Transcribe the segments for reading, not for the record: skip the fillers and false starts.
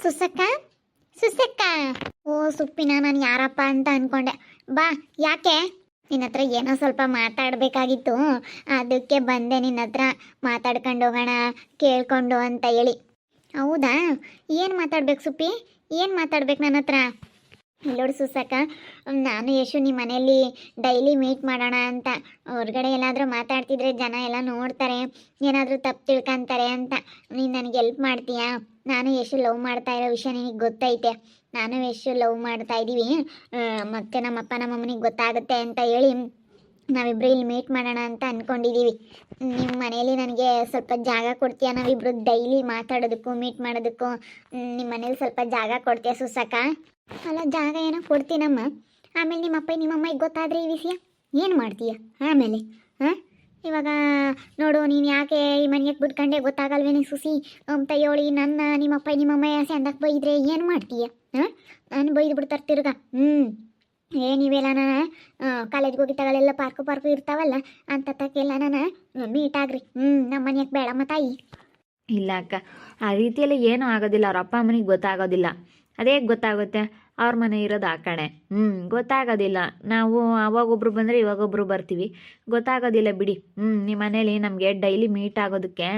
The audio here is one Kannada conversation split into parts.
ಸುಸಕ್ಕ ಸುಸಕ್ಕ. ಓ ಸುಪ್ಪಿನ, ನಾನು ಯಾರಪ್ಪ ಅಂತ ಅನ್ಕೊಂಡೆ. ಬಾ, ಯಾಕೆ? ನಿನ್ನ ಹತ್ರ ಏನೋ ಸ್ವಲ್ಪ ಮಾತಾಡಬೇಕಾಗಿತ್ತು, ಅದಕ್ಕೆ ಬಂದೆ ನಿನ್ನ ಹತ್ರ. ಮಾತಾಡ್ಕೊಂಡು ಹೋಗೋಣ ಕೇಳ್ಕೊಂಡು ಅಂತ ಹೇಳಿ. ಹೌದಾ? ಏನು ಮಾತಾಡ್ಬೇಕು ಸುಪ್ಪಿ? ಏನು ಮಾತಾಡ್ಬೇಕು ನನ್ನ ಹತ್ರ? ಇಲ್ಲೋಡು ಸುಸಕ್ಕ, ನಾನು ಯಶು ನಿಮ್ಮ ಮನೆಯಲ್ಲಿ ಡೈಲಿ ಮೀಟ್ ಮಾಡೋಣ ಅಂತ. ಹೊರಗಡೆ ಎಲ್ಲಾದರೂ ಮಾತಾಡ್ತಿದ್ರೆ ಜನ ಎಲ್ಲ ನೋಡ್ತಾರೆ, ಏನಾದರೂ ತಪ್ಪು ತಿಳ್ಕೊಂತಾರೆ ಅಂತ. ನೀನು ನನಗೆ ಹೆಲ್ಪ್ ಮಾಡ್ತೀಯಾ? ನಾನು ಯಶು ಲವ್ ಮಾಡ್ತಾ ಇರೋ ವಿಷಯ ನಿನಗೆ ಗೊತ್ತೈತೆ. ನಾನು ಯಶು ಲವ್ ಮಾಡ್ತಾ ಇದ್ದೀವಿ, ಮತ್ತು ನಮ್ಮಪ್ಪ ನಮ್ಮಮ್ಮನಿಗೆ ಗೊತ್ತಾಗುತ್ತೆ ಅಂತ ಹೇಳಿ ನಾವಿಬ್ಬರು ಇಲ್ಲಿ ಮೀಟ್ ಮಾಡೋಣ ಅಂತ ಅಂದ್ಕೊಂಡಿದ್ದೀವಿ. ನಿಮ್ಮ ಮನೇಲಿ ನನಗೆ ಸ್ವಲ್ಪ ಜಾಗ ಕೊಡ್ತೀಯಾ? ನಾವಿಬ್ಬರು ಡೈಲಿ ಮಾತಾಡೋದಕ್ಕೂ ಮೀಟ್ ಮಾಡೋದಕ್ಕೂ ನಿಮ್ಮ ಮನೇಲಿ ಸ್ವಲ್ಪ ಜಾಗ ಕೊಡ್ತೀಯಾ ಸುಸಕ್ಕ? ಅಲ್ಲ, ಜಾಗ ಏನೋ ಕೊಡ್ತೀನಮ್ಮ. ಆಮೇಲೆ ನಿಮ್ಮಪ್ಪ ನಿಮ್ಮಮ್ಮಗೆ ಗೊತ್ತಾದರೆ ಈ ವಿಷಯ ಏನು ಮಾಡ್ತೀಯ ಆಮೇಲೆ? ಹಾಂ, ಇವಾಗ ನೋಡು, ನೀನು ಯಾಕೆ ಈ ಮನೆಗೆ ಬಿಟ್ಕೊಂಡೆ ಗೊತ್ತಾಗಲ್ವೇನೆ ಸುಸಿ ಅಂತ ಹೇಳಿ ನಿಮ್ಮಪ್ಪ ನಿಮ್ಮಮ್ಮ ಆಸೆ ಅಂದಕ್ಕೆ ಬೈದ್ರೆ ಏನು ಮಾಡ್ತೀಯ? ಹಾಂ, ನಾನು ಬೈದು ಬಿಡ್ತಾರೆ ತಿರ್ಗ. ನೀವೆಲ್ಲ ನಾನು ಕಾಲೇಜ್ಗೆ ಹೋಗಿದ್ದಾಗಲೆಲ್ಲ ಪಾರ್ಕು ಇರ್ತಾವಲ್ಲ ಅಂತಕ್ಕೆಲ್ಲ ನಾನು ಮೀಟ್ ಆಗ್ರಿ. ನಮ್ಮ ಮನೆಯಕ್ಕೆ ಬೇಡಮ್ಮ ತಾಯಿ. ಇಲ್ಲ ಅಕ್ಕ, ಆ ರೀತಿಯಲ್ಲಿ ಏನೂ ಆಗೋದಿಲ್ಲ. ಅವ್ರ ಅಪ್ಪ ಅಮ್ಮನಿಗೆ ಗೊತ್ತಾಗೋದಿಲ್ಲ. ಅದೇ ಗೊತ್ತಾಗುತ್ತೆ, ಅವ್ರ ಮನೆ ಇರೋದು ಆ ಕಡೆ. ಗೊತ್ತಾಗೋದಿಲ್ಲ. ನಾವು ಅವಾಗೊಬ್ರು ಬಂದರೆ ಇವಾಗೊಬ್ರು ಬರ್ತೀವಿ, ಗೊತ್ತಾಗೋದಿಲ್ಲ ಬಿಡಿ. ನಿಮ್ಮ ಮನೇಲಿ ನಮಗೆ ಡೈಲಿ ಮೀಟ್ ಆಗೋದಕ್ಕೆ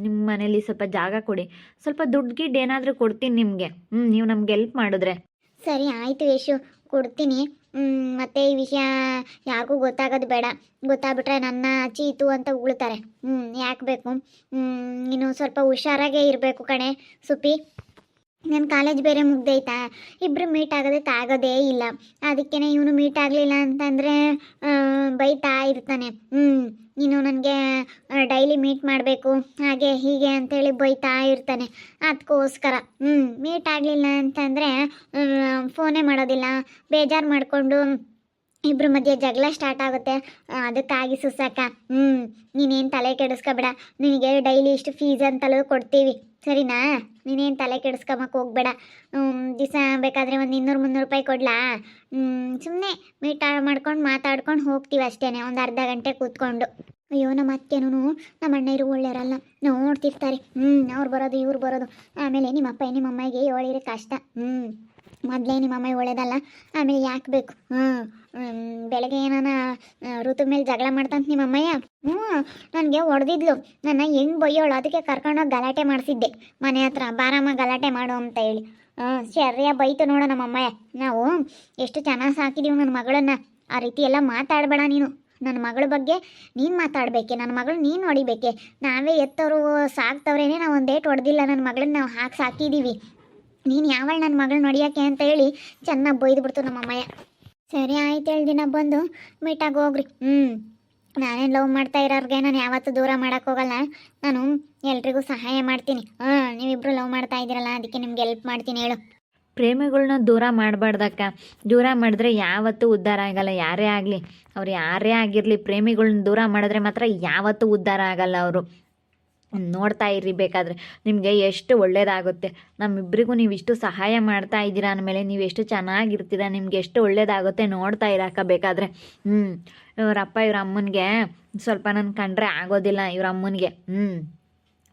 ನಿಮ್ಮ ಮನೇಲಿ ಸ್ವಲ್ಪ ಜಾಗ ಕೊಡಿ. ಸ್ವಲ್ಪ ದುಡ್ಡು ಗಿಡ್ಡು ಏನಾದರೂ ಕೊಡ್ತೀನಿ ನಿಮಗೆ, ನೀವು ನಮ್ಗೆ ಹೆಲ್ಪ್ ಮಾಡಿದ್ರೆ. ಸರಿ ಆಯಿತು ಯಶು, ಕೊಡ್ತೀನಿ. ಮತ್ತು ಈ ವಿಷಯ ಯಾರಿಗೂ ಗೊತ್ತಾಗೋದು ಬೇಡ. ಗೊತ್ತಾಗ್ಬಿಟ್ರೆ ನನ್ನ ಚೀತು ಅಂತ ಉಳ್ತಾರೆ. ಯಾಕೆ ಬೇಕು? ನೀನು ಸ್ವಲ್ಪ ಹುಷಾರಾಗೇ ಇರಬೇಕು ಕಣೆ ಸುಪ್ಪಿ. ನನ್ನ ಕಾಲೇಜ್ ಬೇರೆ ಮುಗ್ದೈತಾ, ಇಬ್ಬರು ಮೀಟ್ ಆಗೋದಕ್ಕೆ ಆಗೋದೇ ಇಲ್ಲ. ಅದಕ್ಕೇ ಇವನು ಮೀಟ್ ಆಗಲಿಲ್ಲ ಅಂತಂದರೆ ಬೈತಾ ಇರ್ತಾನೆ. ನೀನು ನನಗೆ ಡೈಲಿ ಮೀಟ್ ಮಾಡಬೇಕು ಹಾಗೆ ಹೀಗೆ ಅಂತೇಳಿ ಬೈತಾ ಇರ್ತಾನೆ. ಅದಕ್ಕೋಸ್ಕರ ಮೀಟ್ ಆಗಲಿಲ್ಲ ಅಂತಂದರೆ ಫೋನೇ ಮಾಡೋದಿಲ್ಲ. ಬೇಜಾರು ಮಾಡಿಕೊಂಡು ಇಬ್ಬರ ಮಧ್ಯೆ ಜಗಳ ಸ್ಟಾರ್ಟ್ ಆಗುತ್ತೆ. ಅದಕ್ಕಾಗಿ ಸುಸಕ್ಕ, ನೀನೇನು ತಲೆ ಕೆಡಿಸ್ಕೊಬೇಡ. ನಿನಗೆ ಡೈಲಿ ಇಷ್ಟು ಫೀಸ್ ಅಂತಲೂ ಕೊಡ್ತೀವಿ, ಸರಿನಾ? ನೀನೇನು ತಲೆ ಕೆಡಿಸ್ಕೊಂಬಕ್ಕೆ ಹೋಗ್ಬೇಡ. ದಿವಸ ಬೇಕಾದರೆ ಒಂದು 200-300 ರೂಪಾಯಿ ಕೊಡ್ಲಾ? ಸುಮ್ಮನೆ ಮೀಟ್ ಮಾಡ್ಕೊಂಡು ಮಾತಾಡ್ಕೊಂಡು ಹೋಗ್ತೀವಿ ಅಷ್ಟೇ, ಒಂದು ಅರ್ಧ ಗಂಟೆ ಕೂತ್ಕೊಂಡು. ಅಯ್ಯೋ, ನಮ್ಮ ಅತ್ತೆನೂ ನಮ್ಮ ಅಣ್ಣ ಇರು ಒಳ್ಳೆಯರಲ್ಲ, ನೋಡ್ತಿರ್ತಾರೆ. ಅವ್ರು ಬರೋದು ಇವ್ರು ಬರೋದು. ಆಮೇಲೆ ನಿಮ್ಮಪ್ಪ ನಿಮ್ಮಮ್ಮಗೆ ಹೇಳಿದ್ರೆ ಕಷ್ಟ. ಮೊದಲೇ ನಿಮ್ಮಮ್ಮ ಒಳ್ಳೇದಲ್ಲ, ಆಮೇಲೆ ಯಾಕೆ ಬೇಕು? ಬೆಳಗ್ಗೆ ಏನಾನ ಋತು ಮೇಲೆ ಜಗಳ ಮಾಡ್ತಂತ ನಿಮ್ಮಮ್ಮಯ್ಯ ನನಗೆ ಹೊಡೆದಿದ್ಲು. ನನ್ನ ಹೆಂಗೆ ಬೈಯೋಳು, ಅದಕ್ಕೆ ಕರ್ಕೊಂಡೋಗಿ ಗಲಾಟೆ ಮಾಡಿಸಿದ್ದೆ ಮನೆ ಹತ್ರ. ಬಾರಮ್ಮ ಗಲಾಟೆ ಮಾಡು ಅಂತ ಹೇಳಿ. ಸರಿಯ ಬೈತು ನೋಡು ನಮ್ಮಮ್ಮಯ್ಯ. ನಾವು ಎಷ್ಟು ಚೆನ್ನಾಗಿ ಸಾಕಿದ್ದೀವಿ ನನ್ನ ಮಗಳನ್ನು. ಆ ರೀತಿ ಎಲ್ಲ ಮಾತಾಡಬೇಡ ನೀನು. ನನ್ನ ಮಗಳ ಬಗ್ಗೆ ನೀನು ಮಾತಾಡಬೇಕೆ, ನನ್ನ ಮಗಳು ನೀನು ಹೊಡಿಬೇಕೆ. ನಾವೇ ಎತ್ತವರು ಸಾಕ್ತವ್ರೇನೆ, ನಾವು ಒಂದು ಡೇಟ್ ಹೊಡೆದಿಲ್ಲ. ನನ್ನ ಮಗಳನ್ನ ನಾವು ಹಾಕಿ ಸಾಕಿದ್ದೀವಿ. ನೀನು ಯಾವಳು ನನ್ನ ಮಗಳು ನೋಡಿಯೋಕ್ಕೆ ಅಂತ ಹೇಳಿ ಚೆನ್ನಾಗಿ ಬೈದು ಬಿಡ್ತು ನಮ್ಮಮ್ಮಯ್ಯ. ಸರಿ ಆಯ್ತು, 7 ದಿನ ಬಂದು ಮೀಟಾಗಿ ಹೋಗ್ರಿ. ನಾನೇನು ಲವ್ ಮಾಡ್ತಾ ಇರೋರಿಗೆ ನಾನು ಯಾವತ್ತೂ ದೂರ ಮಾಡೋಕ್ಕೋಗಲ್ಲ. ನಾನು ಎಲ್ರಿಗೂ ಸಹಾಯ ಮಾಡ್ತೀನಿ. ನೀವಿಬ್ಬರು ಲವ್ ಮಾಡ್ತಾ ಇದ್ದೀರಲ್ಲ, ಅದಕ್ಕೆ ನಿಮ್ಗೆ ಹೆಲ್ಪ್ ಮಾಡ್ತೀನಿ. ಹೇಳು. ಪ್ರೇಮಿಗಳನ್ನ ದೂರ ಮಾಡಬಾರ್ದಕ್ಕ. ದೂರ ಮಾಡಿದ್ರೆ ಯಾವತ್ತೂ ಉದ್ಧಾರ ಆಗಲ್ಲ, ಯಾರೇ ಆಗಲಿ. ಅವ್ರು ಯಾರೇ ಆಗಿರಲಿ, ಪ್ರೇಮಿಗಳನ್ನ ದೂರ ಮಾಡಿದ್ರೆ ಮಾತ್ರ ಯಾವತ್ತೂ ಉದ್ಧಾರ ಆಗಲ್ಲ ಅವರು. ನೋಡ್ತಾ ಇರ್ರಿ, ಬೇಕಾದರೆ ನಿಮಗೆ ಎಷ್ಟು ಒಳ್ಳೇದಾಗುತ್ತೆ. ನಮ್ಮಿಬ್ಬರಿಗೂ ನೀವು ಇಷ್ಟು ಸಹಾಯ ಮಾಡ್ತಾ ಇದ್ದೀರಾ ಅಂದಮೇಲೆ ನೀವು ಎಷ್ಟು ಚೆನ್ನಾಗಿರ್ತೀರ, ನಿಮ್ಗೆ ಎಷ್ಟು ಒಳ್ಳೇದಾಗುತ್ತೆ ನೋಡ್ತಾ ಇರಾಕ. ಬೇಕಾದರೆ ಇವರಪ್ಪ ಇವ್ರ ಅಮ್ಮನಿಗೆ ಸ್ವಲ್ಪ ನನ್ನ ಕಂಡ್ರೆ ಆಗೋದಿಲ್ಲ. ಇವ್ರ ಅಮ್ಮನಿಗೆ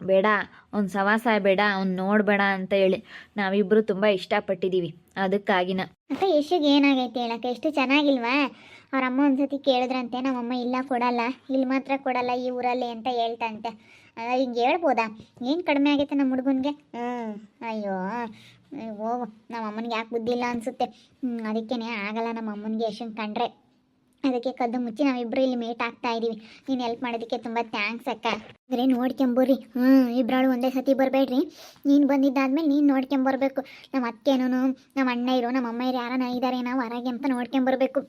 ಬೇಡ, ಅವ್ನು ಸವಾಸ ಬೇಡ, ಅವ್ನು ನೋಡಬೇಡ ಅಂತ ಹೇಳಿ ನಾವಿಬ್ಬರು ತುಂಬ ಇಷ್ಟಪಟ್ಟಿದ್ದೀವಿ. ಅದಕ್ಕಾಗಿನ. ಮತ್ತು ಯಶುಗೆ ಏನಾಗೈತೆ ಹೇಳಕ್ಕೆ? ಎಷ್ಟು ಚೆನ್ನಾಗಿಲ್ವಾ? ಅವ್ರ ಅಮ್ಮ ಒಂದ್ಸತಿ ಕೇಳಿದ್ರಂತೆ, ನಮ್ಮಮ್ಮ ಇಲ್ಲ ಕೊಡಲ್ಲ, ಇಲ್ಲಿ ಮಾತ್ರ ಕೊಡಲ್ಲ ಈ ಊರಲ್ಲಿ ಅಂತ ಹೇಳ್ತಂತೆ. ಹಿಂಗೆ ಹೇಳ್ಬೋದಾ? ಏನು ಕಡಿಮೆ ಆಗೈತೆ ನಮ್ಮ ಹುಡುಗನಿಗೆ? ಅಯ್ಯೋ ಹೋಗು, ನಮ್ಮ ಅಮ್ಮನಿಗೆ ಯಾಕೆ ಬುದ್ಧಿ ಇಲ್ಲ ಅನಿಸುತ್ತೆ. ಅದಕ್ಕೇ ಆಗಲ್ಲ ನಮ್ಮ ಅಮ್ಮನಿಗೆ ಯಶನ್ ಕಂಡ್ರೆ. ಅದಕ್ಕೆ ಕದ್ದು ಮುಚ್ಚಿ ನಾವಿಬ್ಬರು ಇಲ್ಲಿ ಮೀಟ್ ಆಗ್ತಾ ಇದ್ದೀವಿ. ನೀನು ಹೆಲ್ಪ್ ಮಾಡೋದಕ್ಕೆ ತುಂಬ ಥ್ಯಾಂಕ್ಸ್ ಅಕ್ಕ. ಅಂದರೆ ನೋಡ್ಕೊಂಬರ್ರಿ. ಇಬ್ಬರಾಳು ಒಂದೇ ಸತಿ ಬರಬೇಡ್ರಿ. ನೀನು ಬಂದಿದ್ದಾದ್ಮೇಲೆ ನೀನು ನೋಡ್ಕೊಂಬರ್ಬೇಕು. ನಮ್ಮ ಅತ್ತೆನೂ ನಮ್ಮ ಅಣ್ಣ ಇರೋ ನಮ್ಮ ಅಮ್ಮ ಯಾರನ್ನ ಇದ್ದಾರೆ ನಾವು ಹೊರಗೆ ಅಂತ ನೋಡ್ಕೊಂಬರ್ಬೇಕು.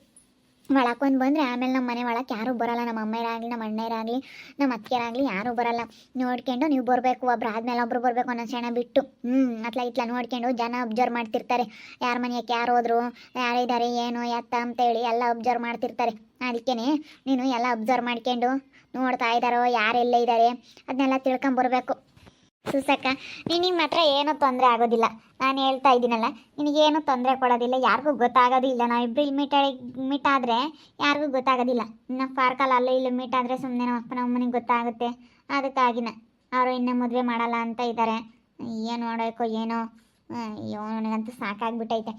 ಒಳಕೊಂದು ಬಂದರೆ ಆಮೇಲೆ ನಮ್ಮ ಮನೆ ಒಳಕ್ಕೆ ಯಾರೂ ಬರೋಲ್ಲ. ನಮ್ಮ ಅಮ್ಮರಾಗಲಿ ನಮ್ಮ ಅಣ್ಣರಾಗಲಿ ನಮ್ಮ ಅತ್ತಿಯರಾಗಲಿ ಯಾರೂ ಬರೋಲ್ಲ. ನೋಡ್ಕೊಂಡು ನೀವು ಬರಬೇಕು, ಒಬ್ರು ಆದಮೇಲೆ ಒಬ್ರು ಬರಬೇಕು, ಒಂದೊಂದು ಕ್ಷಣ ಬಿಟ್ಟು. ಇತ್ಲ ನೋಡ್ಕೊಂಡು ಜನ ಅಬ್ಸರ್ವ್ ಮಾಡ್ತಿರ್ತಾರೆ. ಯಾರ ಮನೆಯಕ್ಕೆ ಯಾರು ಹೋದ್ರು, ಯಾರಿದ್ದಾರೆ, ಏನು ಎತ್ತ ಅಂತೇಳಿ ಎಲ್ಲ ಅಬ್ಸರ್ವ್ ಮಾಡ್ತಿರ್ತಾರೆ. ಅದಕ್ಕೇ ನೀನು ಎಲ್ಲ ಅಬ್ಸರ್ವ್ ಮಾಡ್ಕೊಂಡು ನೋಡ್ತಾ ಇದ್ದಾರೋ, ಯಾರೆಲ್ಲೇ ಇದ್ದಾರೆ ಅದನ್ನೆಲ್ಲ ತಿಳ್ಕೊಂಬರ್ಬೇಕು. ಸುಸಕ್ಕ, ನಿನಗೆ ಮಾತ್ರ ಏನೂ ತೊಂದರೆ ಆಗೋದಿಲ್ಲ. ನಾನು ಹೇಳ್ತಾ ಇದ್ದೀನಲ್ಲ, ನಿನಗೇನು ತೊಂದರೆ ಕೊಡೋದಿಲ್ಲ, ಯಾರಿಗೂ ಗೊತ್ತಾಗೋದಿಲ್ಲ. ನಾವಿಬ್ಬರು ಇಲ್ಲಿ ಮೀಟ್ ಆದರೆ ಯಾರಿಗೂ ಗೊತ್ತಾಗೋದಿಲ್ಲ. ಇನ್ನು ಪಾರ್ಕಲ್ಲಿ ಅಲ್ಲೂ ಇಲ್ಲೂ ಮೀಟ್ ಆದರೆ ಸುಮ್ಮನೆ ನಮ್ಮ ಅಪ್ಪನ ಅಮ್ಮನಿಗೆ ಗೊತ್ತಾಗುತ್ತೆ. ಅದಕ್ಕಾಗಿನ ಅವರು ಇನ್ನೂ ಮದುವೆ ಮಾಡಲ್ಲ ಅಂತ ಇದ್ದಾರೆ. ಏನು ಮಾಡಬೇಕೋ ಏನೋ ಅಯ್ಯೋ ನನಗಂತೂ ಸಾಕಾಗ್ಬಿಟ್ಟೈತೆ.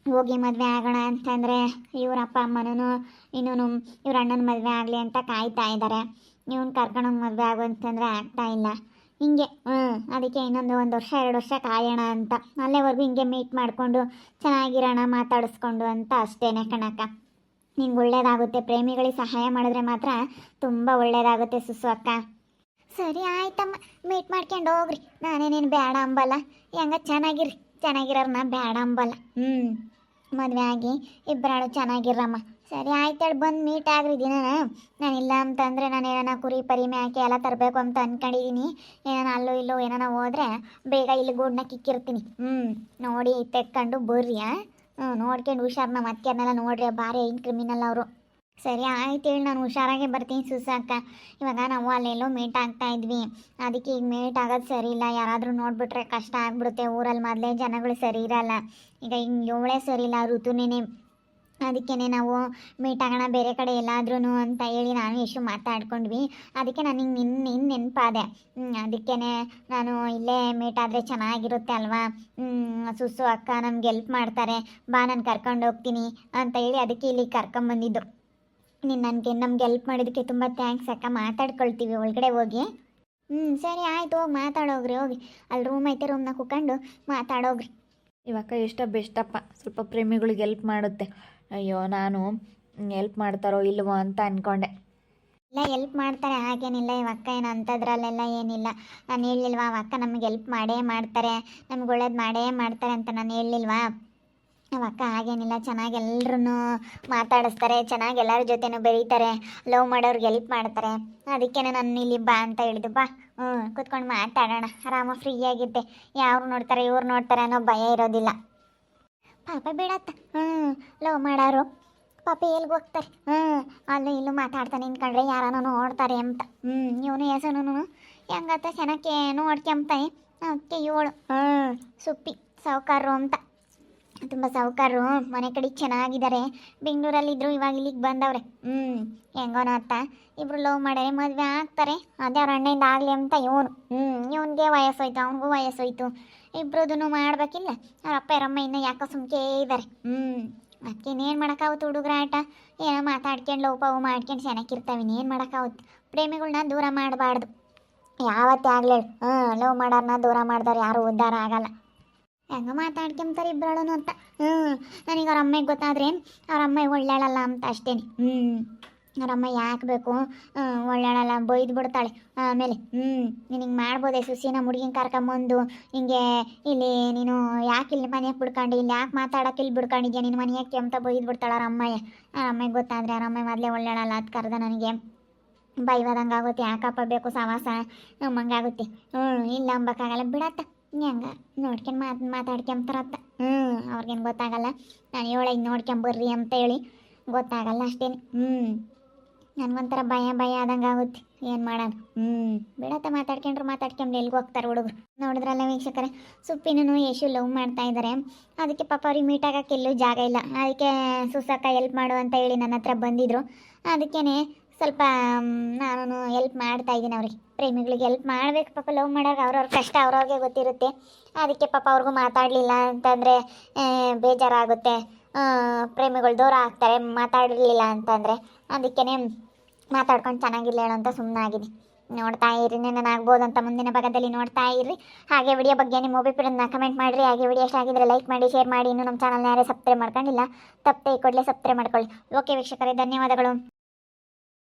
ಹೋಗಿ ಮದುವೆ ಆಗೋಣ ಅಂತಂದರೆ ಇವ್ರ ಅಪ್ಪ ಅಮ್ಮನೂ ಇನ್ನೂ ಇವ್ರ ಅಣ್ಣನ ಮದುವೆ ಆಗಲಿ ಅಂತ ಕಾಯ್ತಾ ಇದ್ದಾರೆ. ಇವ್ನು ಕರ್ಕೊಂಡೋಗಿ ಮದುವೆ ಆಗು ಅಂತಂದರೆ ಆಗ್ತಾ ಇಲ್ಲ. ಹಿಂಗೆ ಅದಕ್ಕೆ ಇನ್ನೊಂದು 1 ವರ್ಷ 2 ವರ್ಷ ಕಾಯೋಣ ಅಂತ, ಅಲ್ಲೇವರೆಗೂ ಹಿಂಗೆ ಮೀಟ್ ಮಾಡಿಕೊಂಡು ಚೆನ್ನಾಗಿರೋಣ ಮಾತಾಡಿಸ್ಕೊಂಡು ಅಂತ ಅಷ್ಟೇ ಕಣಕ್ಕ. ನಿಂಗೆ ಒಳ್ಳೇದಾಗುತ್ತೆ, ಪ್ರೇಮಿಗಳಿಗೆ ಸಹಾಯ ಮಾಡಿದ್ರೆ ಮಾತ್ರ ತುಂಬ ಒಳ್ಳೇದಾಗುತ್ತೆ ಸುಸು ಅಕ್ಕ. ಸರಿ ಆಯ್ತಮ್ಮ, ಮೀಟ್ ಮಾಡ್ಕೊಂಡು ಹೋಗ್ರಿ, ನಾನೇನೇನು ಬೇಡ ಅಂಬಲ್ಲ. ಹೆಂಗ ಚೆನ್ನಾಗಿರೋರ್ನ ಬೇಡ ಅಂಬಲ್ಲ. ಮದುವೆ ಆಗಿ ಇಬ್ಬರಾಳು ಚೆನ್ನಾಗಿರಮ್ಮ. ಸರಿ ಆಯ್ತೇಳಿ ಬಂದು ಮೀಟ್ ಆಗ್ರಿ ದಿನ. ನಾನಿಲ್ಲ ಅಂತಂದರೆ ನಾನು ಏನಾನ ಕುರಿ ಪರಿ ಮ್ಯಾಕೆ ಎಲ್ಲ ತರಬೇಕು ಅಂತ ಅಂದ್ಕೊಂಡಿದ್ದೀನಿ. ಏನಾನ ಅಲ್ಲೋ ಇಲ್ಲೋ ಏನಾನ ಹೋದರೆ ಬೇಗ ಇಲ್ಲಿ ಗೂಡನ್ನ ಕಿಕ್ಕಿರ್ತೀನಿ. ನೋಡಿ ತೆಕ್ಕೊಂಡು ಬರ್ರಿ. ನೋಡ್ಕೊಂಡು ಹುಷಾರನ್ನ ಮತ್ತೆಯನ್ನೆಲ್ಲ ನೋಡ್ರಿ, ಭಾರಿ ಏನು ಕ್ರಿಮಿನಲ್ ಅವರು. ಸರಿ ಆಯ್ತು ಹೇಳಿ, ನಾನು ಹುಷಾರಾಗೆ ಬರ್ತೀನಿ ಸುಸಾಕ. ಇವಾಗ ನಾವು ಅಲ್ಲೆಲ್ಲೋ ಮೀಟ್ ಆಗ್ತಾ ಇದ್ವಿ, ಅದಕ್ಕೆ ಈಗ ಮೀಟ್ ಆಗೋದು ಸರಿ ಇಲ್ಲ. ಯಾರಾದರೂ ನೋಡಿಬಿಟ್ರೆ ಕಷ್ಟ ಆಗ್ಬಿಡುತ್ತೆ. ಊರಲ್ಲಿ ಮೊದಲೇ ಜನಗಳು ಸರಿ ಇರಲ್ಲ. ಈಗ ಹಿಂಗೆ ಇವಳೇ ಸರಿ ಇಲ್ಲ, ಋತುನೇ. ಅದಕ್ಕೇ ನಾವು ಮೀಟ್ ಆಗೋಣ ಬೇರೆ ಕಡೆ ಎಲ್ಲಾದ್ರೂ ಅಂತ ಹೇಳಿ ನಾನು ಯಶು ಮಾತಾಡ್ಕೊಂಡ್ವಿ. ಅದಕ್ಕೆ ನಾನು ಹಿಂಗೆ ನಿನ್ನ ನೆನಪಾದೆ. ಅದಕ್ಕೇ ನಾನು ಇಲ್ಲೇ ಮೀಟ್ ಆದರೆ ಚೆನ್ನಾಗಿರುತ್ತೆ ಅಲ್ವಾ, ಸುಸು ಅಕ್ಕ ನಮ್ಗೆ ಹೆಲ್ಪ್ ಮಾಡ್ತಾರೆ, ಬಾ ನಾನು ಕರ್ಕೊಂಡು ಹೋಗ್ತೀನಿ ಅಂತ ಹೇಳಿ ಅದಕ್ಕೆ ಇಲ್ಲಿ ಕರ್ಕೊಂಬಂದಿದ್ದು. ನಮ್ಗೆ ಹೆಲ್ಪ್ ಮಾಡಿದ್ದಕ್ಕೆ ತುಂಬ ಥ್ಯಾಂಕ್ಸ್ ಅಕ್ಕ. ಮಾತಾಡ್ಕೊಳ್ತೀವಿ ಒಳಗಡೆ ಹೋಗಿ. ಸರಿ ಆಯಿತು, ಹೋಗಿ ಮಾತಾಡೋಗ್ರಿ. ಹೋಗಿ ಅಲ್ಲಿ ರೂಮ್ ಐತೆ, ರೂಮ್ನ ಕುತ್ಕೊಂಡು ಮಾತಾಡೋಗ್ರಿ. ಇವಕ್ಕ ಎಷ್ಟ ಬೆಸ್ಟಪ್ಪ, ಸ್ವಲ್ಪ ಪ್ರೇಮಿಗಳಿಗೆ ಹೆಲ್ಪ್ ಮಾಡುತ್ತೆ. ಅಯ್ಯೋ ನಾನು ಹೆಲ್ಪ್ ಮಾಡ್ತಾರೋ ಇಲ್ವೋ ಅಂತ ಅಂದ್ಕೊಂಡೆ. ಇಲ್ಲ ಹೆಲ್ಪ್ ಮಾಡ್ತಾರೆ, ಹಾಗೇನಿಲ್ಲ. ಇವಕ್ಕ ಏನು ಅಂಥದ್ರಲ್ಲೆಲ್ಲ ಏನಿಲ್ಲ. ನಾನು ಹೇಳಿಲ್ವಾ ಅವಕ್ಕ ನಮಗೆ ಹೆಲ್ಪ್ ಮಾಡೇ ಮಾಡ್ತಾರೆ, ನಮ್ಗೆ ಒಳ್ಳೇದು ಮಾಡೇ ಮಾಡ್ತಾರೆ ಅಂತ ನಾನು ಹೇಳಿಲ್ವಾ. ಅವಕ್ಕ ಹಾಗೇನಿಲ್ಲ, ಚೆನ್ನಾಗಿ ಎಲ್ಲರೂ ಮಾತಾಡಿಸ್ತಾರೆ, ಚೆನ್ನಾಗಿ ಎಲ್ಲರ ಜೊತೆನೂ ಬೆರೀತಾರೆ, ಲವ್ ಮಾಡೋರ್ಗೆ ಹೆಲ್ಪ್ ಮಾಡ್ತಾರೆ. ಅದಕ್ಕೆ ನಾನು ಇಲ್ಲಿ ಬಾ ಅಂತ ಹೇಳಿದ್ದು. ಬಾ ಕೂತ್ಕೊಂಡು ಮಾತಾಡೋಣ, ಆರಾಮ ಫ್ರೀಯಾಗಿದ್ದೆ. ಯಾರು ನೋಡ್ತಾರೆ ಇವ್ರು ನೋಡ್ತಾರೆ ಅನ್ನೋ ಭಯ ಇರೋದಿಲ್ಲ. ಪಾಪ ಬಿಡತ್ತ, ಲವ್ ಮಾಡೋರು ಪಾಪ ಎಲ್ಗೆ ಹೋಗ್ತಾರೆ. ಅಲ್ಲೂ ಇಲ್ಲೂ ಮಾತಾಡ್ತಾನೆ ನಿಂತ್ಕೊಂಡ್ರೆ ಯಾರನೋ ನೋಡ್ತಾರೆ ಅಂತ. ಇವನು ಹೆಸನು ಹೆಂಗತ್ತ ಚೆನ್ನಾಗಿ ನೋಡ್ಕೊಂತಾನೆ. ಅದಕ್ಕೆ ಇವಳು ಸುಪ್ಪಿ ಸಾವುಕಾರರು ಅಂತ, ತುಂಬ ಸಾವುಕಾರರು, ಮನೆ ಕಡೆ ಚೆನ್ನಾಗಿದ್ದಾರೆ. ಬೆಂಗಳೂರಲ್ಲಿದ್ದರು, ಇವಾಗ ಇಲ್ಲಿಗೆ ಬಂದವ್ರೆ. ಹೆಂಗೋನ ಅತ್ತ ಇಬ್ರು ಲವ್ ಮಾಡ್ಯಾರೆ, ಮದುವೆ ಆಗ್ತಾರೆ. ಅದೇ ಅವ್ರ ಅಣ್ಣಯಿಂದ ಆಗಲಿ ಅಂತ ಇವನಿಗೆ ವಯಸ್ಸೋಯ್ತು, ಅವನಿಗೂ ವಯಸ್ಸೋಯ್ತು. ಇಬ್ರದೂ ಮಾಡಬೇಕಿಲ್ಲ. ಅವ್ರ ಅಪ್ಪ ಅವರಮ್ಮ ಇನ್ನೂ ಯಾಕೋ ಸುಮ್ಕೆ ಇದ್ದಾರೆ. ಅದಕ್ಕೆ ಇನ್ನೇನು ಮಾಡೋಕ್ಕಾಗುತ್ತೆ, ಹುಡುಗ್ರ ಆಟ. ಏನೋ ಮಾತಾಡ್ಕೊಂಡು ಲವ್ ಪವ್ ಮಾಡ್ಕೊಂಡು ಚೆನ್ನಾಗಿರ್ತಾವೆ, ಇನ್ನೇನು ಮಾಡೋಕ್ಕಾಗುತ್ತೆ. ಪ್ರೇಮಿಗಳನ್ನ ದೂರ ಮಾಡಬಾರ್ದು ಯಾವತ್ತೇ ಆಗಲಿ. ಲವ್ ಮಾಡೋರನ್ನ ದೂರ ಮಾಡಿದವ್ರು ಯಾರೂ ಉದ್ಧಾರ ಆಗಲ್ಲ. ಹೆಂಗ ಮಾತಾಡ್ಕೊಂತಾರೆ ಇಬ್ಬರಳು ಅಂತ. ನನಗೆ ಅವ್ರ ಅಮ್ಮಗೆ ಗೊತ್ತಾದ್ರೆ ಅವ್ರ ಅಮ್ಮ ಒಳ್ಳೆಯಳಲ್ಲ ಅಂತ ಅಷ್ಟೇ. ಅವ್ರ ಅಮ್ಮ ಯಾಕೆ ಬೇಕು, ಒಳ್ಳೆಯಳಲ್ಲ, ಬೈದು ಬಿಡ್ತಾಳೆ ಆಮೇಲೆ. ನೀನು ಮಾಡ್ಬೋದೆ ಸುಸಿನ ಹುಡುಗಿನ ಕರ್ಕೊಂಬಂದು ಹಿಂಗೆ ಇಲ್ಲಿ ನೀನು ಯಾಕೆ ಇಲ್ಲಿ ಮನೆಯಾಗೆ ಬಿಡ್ಕೊಂಡು, ಇಲ್ಲಿ ಯಾಕೆ ಮಾತಾಡೋಕೆ ಇಲ್ಲಿ ಬಿಡ್ಕೊಂಡಿದ್ಯಾ ನಿನ್ನ ಮನೆಯಾಕೆ ಅಂತ ಬೈದು ಬಿಡ್ತಾಳೆ ಅವ್ರ ಅಮ್ಮಯ್ಯ. ಅವ್ರ ಅಮ್ಮಗೆ ಗೊತ್ತಾದರೆ ಅವ್ರ ಅಮ್ಮ ಮೊದಲೇ ಒಳ್ಳೆಯಳಲ್ಲ ಅಂತ ಕರೆದ ನನಗೆ ಬೈವಾದಂಗೆ ಆಗುತ್ತೆ. ಯಾಕಪ್ಪ ಬೇಕು ಸವಾಸ ನಮ್ಮಂಗಾಗುತ್ತೆ. ಇಲ್ಲ ಅಂಬಕ್ಕಾಗಲ್ಲ ಬಿಡತ್ತ. ಹೆಂಗ ನೋಡ್ಕೊಂಡು ಮಾತಾಡ್ಕೊಂತಾರತ್ತ. ಅವ್ರಿಗೇನು ಗೊತ್ತಾಗಲ್ಲ. ನಾನು ಹೇಳೀಗ ನೋಡ್ಕೊಂಬರ್ರಿ ಅಂತ ಹೇಳಿ ಗೊತ್ತಾಗಲ್ಲ ಅಷ್ಟೇ. ನನಗೊಂಥರ ಭಯ ಆದಂಗೆ ಆಗುತ್ತೆ. ಏನು ಮಾಡೋಣ. ಬಿಡತ್ತ, ಮಾತಾಡ್ಕೊಂಡು ಎಲ್ಲಿಗೆ ಹೋಗ್ತಾರೆ ಹುಡುಗರು. ನೋಡಿದ್ರಲ್ಲ ವೀಕ್ಷಕರೇ, ಸುಪ್ಪಿನೂ ಯಶು ಲವ್ ಮಾಡ್ತಾ ಇದ್ದಾರೆ. ಅದಕ್ಕೆ ಪಾಪ ಅವ್ರಿಗೆ ಮೀಟ್ ಆಗೋಕ್ಕೆ ಎಲ್ಲೂ ಜಾಗ ಇಲ್ಲ. ಅದಕ್ಕೆ ಸುಸಕ್ಕ ಹೆಲ್ಪ್ ಮಾಡು ಅಂತ ಹೇಳಿ ನನ್ನ ಹತ್ರ ಬಂದಿದ್ರು. ಅದಕ್ಕೇ ಸ್ವಲ್ಪ ನಾನು ಹೆಲ್ಪ್ ಮಾಡ್ತಾ ಇದ್ದೀನಿ ಅವ್ರಿಗೆ. ಪ್ರೇಮಿಗಳಿಗೆ ಹೆಲ್ಪ್ ಮಾಡಬೇಕು ಪಾಪ, ಲವ್ ಮಾಡೋರು ಅವ್ರವ್ರ ಕಷ್ಟ ಅವ್ರವ್ರಿಗೆ ಗೊತ್ತಿರುತ್ತೆ. ಅದಕ್ಕೆ ಪಾಪ ಅವ್ರಿಗೂ ಮಾತಾಡಲಿಲ್ಲ ಅಂತಂದರೆ ಬೇಜಾರಾಗುತ್ತೆ. ಪ್ರೇಮಿಗಳು ದೂರ ಆಗ್ತಾರೆ ಮಾತಾಡಲಿಲ್ಲ ಅಂತಂದರೆ. ಅದಕ್ಕೇ ಮಾತಾಡ್ಕೊಂಡು ಚೆನ್ನಾಗಿಲ್ಲ ಹೇಳೋ ಅಂತ ಸುಮ್ಮನಾಗಿದೆ. ನೋಡ್ತಾ ಇರಿ, ಆಗ್ಬೋದು ಅಂತ ಮುಂದಿನ ಭಾಗದಲ್ಲಿ ನೋಡ್ತಾ ಇರ್ರಿ. ಹಾಗೆ ವಿಡಿಯೋ ಬಗ್ಗೆ ನಿಮ್ಮ ಒಪಿನಿಯನ್ನ ಕಮೆಂಟ್ ಮಾಡಿರಿ. ಹಾಗೆ ವಿಡಿಯೋ ಇಷ್ಟ ಆಗಿದ್ರೆ ಲೈಕ್ ಮಾಡಿ, ಶೇರ್ ಮಾಡಿ. ಇನ್ನೂ ನಮ್ಮ ಚಾನಲ್ನ ಯಾರೇ ಸಬ್ಸ್ಕ್ರೈಬ್ ಮಾಡ್ಕೊಂಡಿಲ್ಲ, ತಪ್ಪದೆ ಈ ಕೂಡಲೇ ಸಬ್ಸ್ಕ್ರೈಬ್ ಮಾಡ್ಕೊಳ್ಳಿ. ಓಕೆ ವೀಕ್ಷಕರೇ, ಧನ್ಯವಾದಗಳು.